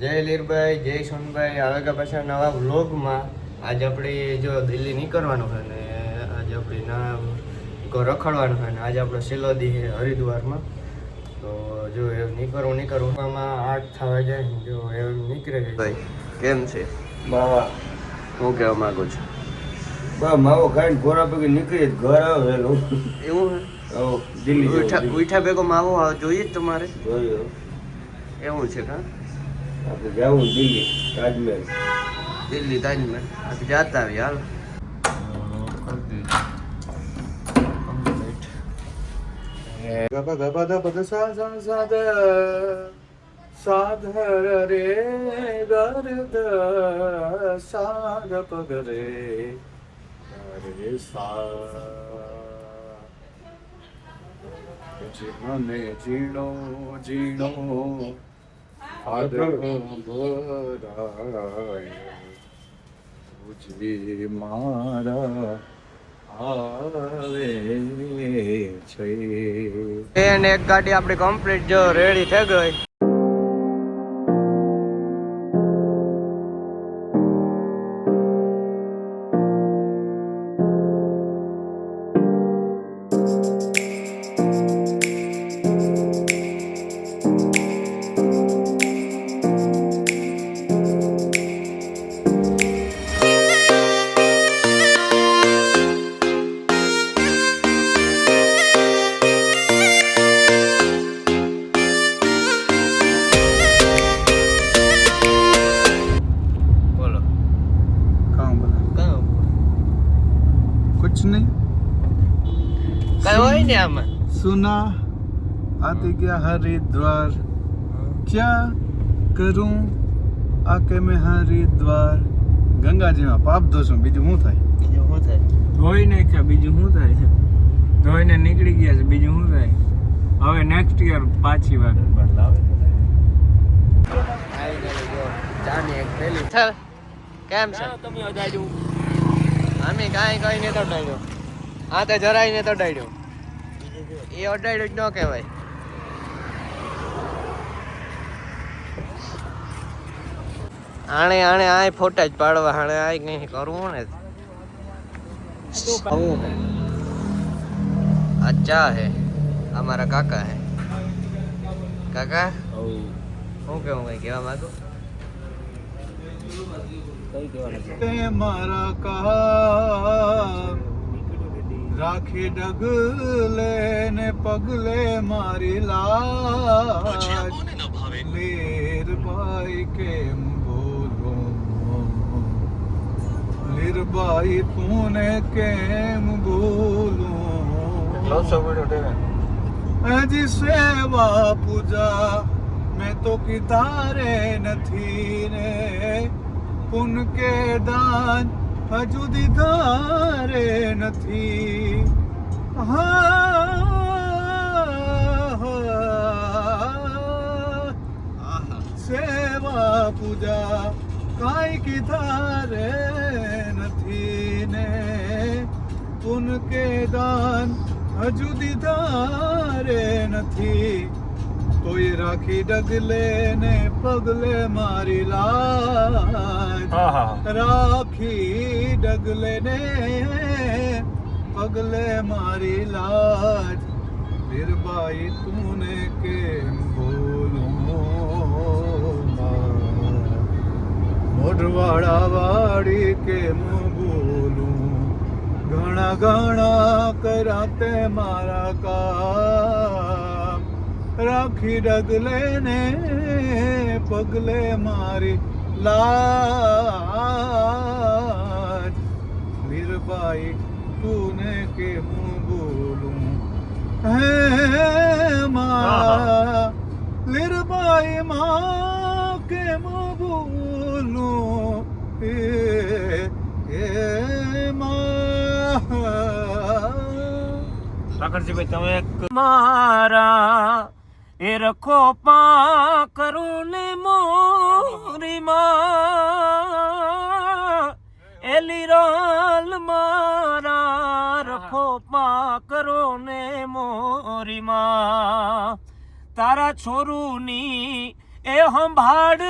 જય લીરભાઈ, જય સોનભાઈ, આવે કે પાછા નવા વ્લોગમાં. આજે આપણે જો દિલ્હી નીકળવાનું છે ને આજે આપણે રખડવાનું છે ને આજે આપણો છેલ્લો દી છે હરિદ્વારમાં. તો જો એવું નીકળવું આમાં 8 થવા જાય ને જો એવું નીકળે છે. ભાઈ કેમ છે માવા? હું કહેવા માંગુ છું બા માવો ખાઈને ઘોડા પગે નીકળી ઘર આવે એવું હે દિલ્હી ઉઠા ભેગો માવો જોઈએ જ તમારે જોયો એવું છે કા આપણે જાવું દિલ્હી તાજમહેલ દિલ્હી તાજમહેલ આપણે જાતા આવી હાલ સાધર રે ગરદ સાધ પગરે રે મને જીણો જીણો ભરાય મારા આવે છે. અને એક ગાડી આપણી કમ્પ્લીટ જો રેડી થઈ ગઈ. कुछ नहीं કઈ હોય ને આમાં सुना आते क्या हरिद्वार क्या करूं आके मैं हरिद्वार ગંગાજીમાં પાપ ધોશું બીજું શું થાય બીજું શું થાય ધોઈ નાખ્યા બીજું શું થાય ધોઈને નીકળી ગયા છે બીજું શું થાય હવે નેક્સ્ટ યર પાછી વાર ચાની એક થેલી કેમ છે તમે અજાડ્યું અમે કાંઈ કઈ નહીં તો ડાડ્યો આ તો જરાય નહીં તો ડાડ્યો એ અડાડ્યું જ ન કહેવાય. આણે આ ફોટા જ પાડવા આણે આ કઈ કરવું ને આ ચા હે અમારા કાકા હે કાકા શું કેવું કઈ કહેવા માંગુ તે મારા કામ રાખી ડગલે ને પગલે મારી લાજ લીરબાઈ કેમ લીરબાઈ તુને કેમ બોલું હજી સેવા પૂજા મેં તો કિધારે નથી ને પુન કે દાન હજુ દીધારે નથી. સેવા પૂજા કાંઈ કીધારે નથી ને પુન કે દાન હજુ દીધારે નથી. તોય રાખી ડગલે ને પગલે મારી લાજ રાખી ડગલે ને પગલે મારી લાજ લીરબાઈ તુને કેમ બોલું મોઢવાડા વાળી કેમ બોલું ઘણા ઘણા કર્યા તે મારા કામ રાખી ડગલે ને પગલે મારી લાજ લીરબાઈ તુને કેમ બોલું હે મા લીરબાઈ માં કેમ બોલું એ સાગરજીભાઈ તમે મારા એ રખો પા કરું ને મોરી માં એલી રોલ મારા રખો પા કરો ને મોરી માં તારા છોરુની એ સંભાળ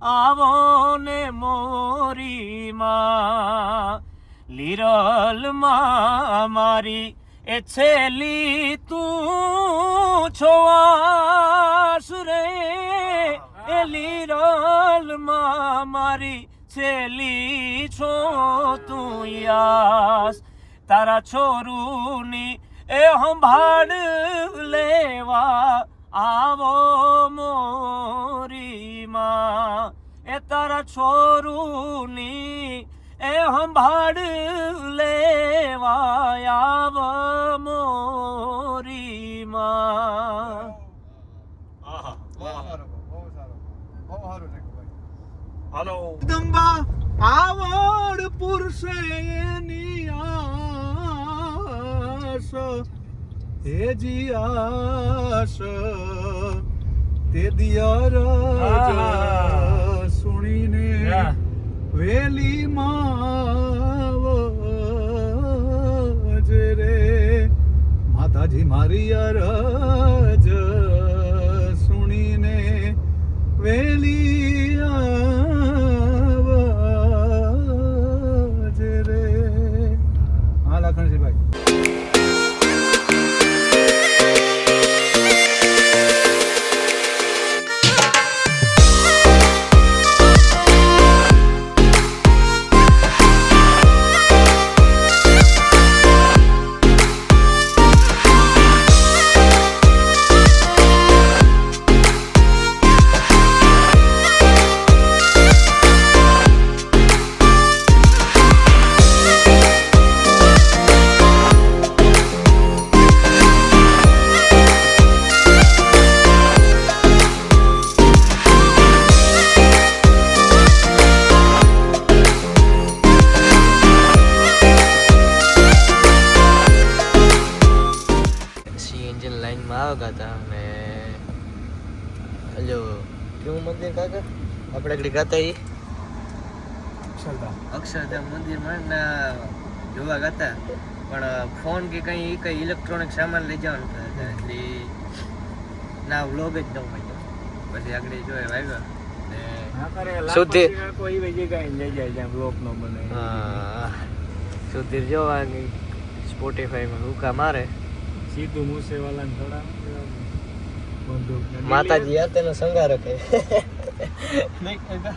આવો ને મોરી માં લીરલ માં મારી એ છેલી તું છોવાસ રે એ લીરલ માં મારી છેલી છો તું યાસ તારા છોરુની એ સંભાળ લેવા આવો મોરી માં એ તારા છોરુની એ સંભાળ લેવા આવો મોરી માં હાલો દંબા આવડ પુરુષે ની આસ હે જી આસ તે દિયર સુણીને વેલી માં રે માતાજી મારી અરજ સુણીને વેલી રે હા લાખણજી ભાઈ આપણે આગળ ગાતા અક્ષરધામ મંદિરમાં જોવા ગાતા પણ ફોન કે કઈ ઇલેક્ટ્રોનિક સામાન લઈ જવાનું થાય એટલે ના વ્લોગ જ ન હોય પછી આગળ જોયા આવ્યા સુધીર કોઈ જગ્યાએ લઈ જાય જ્યાં વ્લોગ નો બને સુધીર જોવા સ્પોટીફાઈમાં હુકા મારે સીધું મૂસેવાલાને થોડા માતાજી આ તેનો સંગાર રખે નહીં કહેતા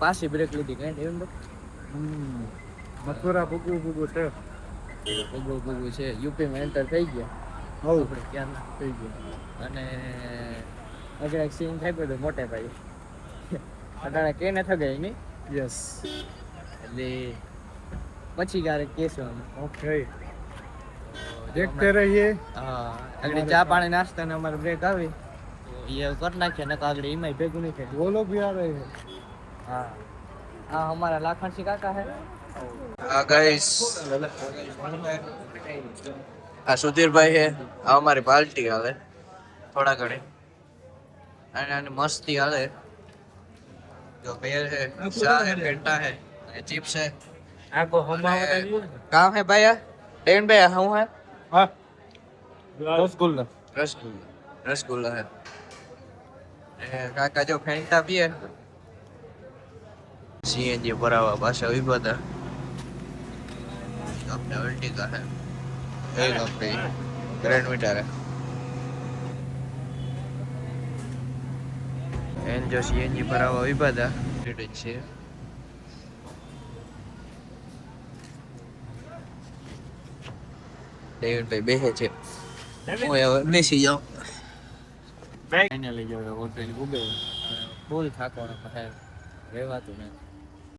પાછી બ્રેક લીધી કઈ એવું મથુરા ભૂગું છે યુપી માં એન્ટર થઈ ગયા આપણે ત્યાં થઈ ગયા અને આગળ એક સીન થઈ ગયો મોટે ભાઈ અટાણે કે ન થગાય નહીં યસ એટલે પછી ક્યારેક કેશું ઓકે દેખતે રહીએ હા આગળ ચા પાણી નાસ્તા ને અમારે બ્રેક આવી ये कर नाखे न तो अगले में भेगू नहीं थे वो लोग भी आ रहे हैं हाँ हाँ हमारा लाखन सिंह काका है गाइस आ सुधीर भाई है आ हमारी पार्टी हाले थोड़ा घड़े અને મસ્તી હાલે जो बेर है शाह है पेंटा है चिप्स है आपको हमारा काम है भैया टेन भैया हूं है हां रसगुल्ला है काका जो फेंटा भी है सीएनजी भरावा पाछा भी बता अपने उल्टी का है एक अपनी ग्रैंड मीटर है બેન જો સીએનજી ભરાવા ઉભા હતા રેડ છે. ડેવિડભાઈ બેસે છે. હું હવે બેસી જાઉં. ફાઇનલી જો હોટેલ ઉભે ફૂલ થાકવાનો રહેવાતું નથી.